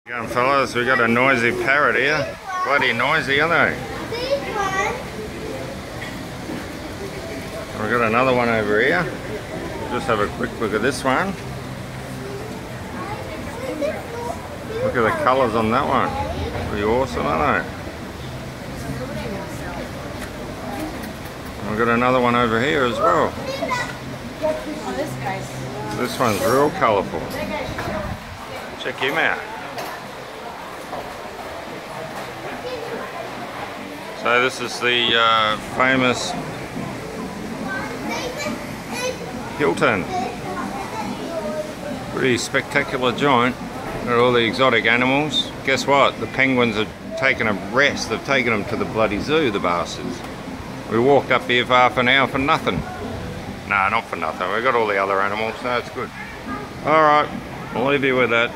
Going fellas, we got a noisy parrot here. Bloody noisy, aren't they? We've got another one over here. Just have a quick look at this one. Look at the colours on that one. Pretty awesome, aren't they? And we've got another one over here as well. This one's real colourful. Check him out. So this is the famous Hilton. Pretty spectacular joint. Got all the exotic animals. Guess what? The penguins have taken a rest. They've taken them to the bloody zoo, the bastards. We walked up here for half an hour for nothing. No, not for nothing. We've got all the other animals. No, it's good. Alright, I'll leave you with that.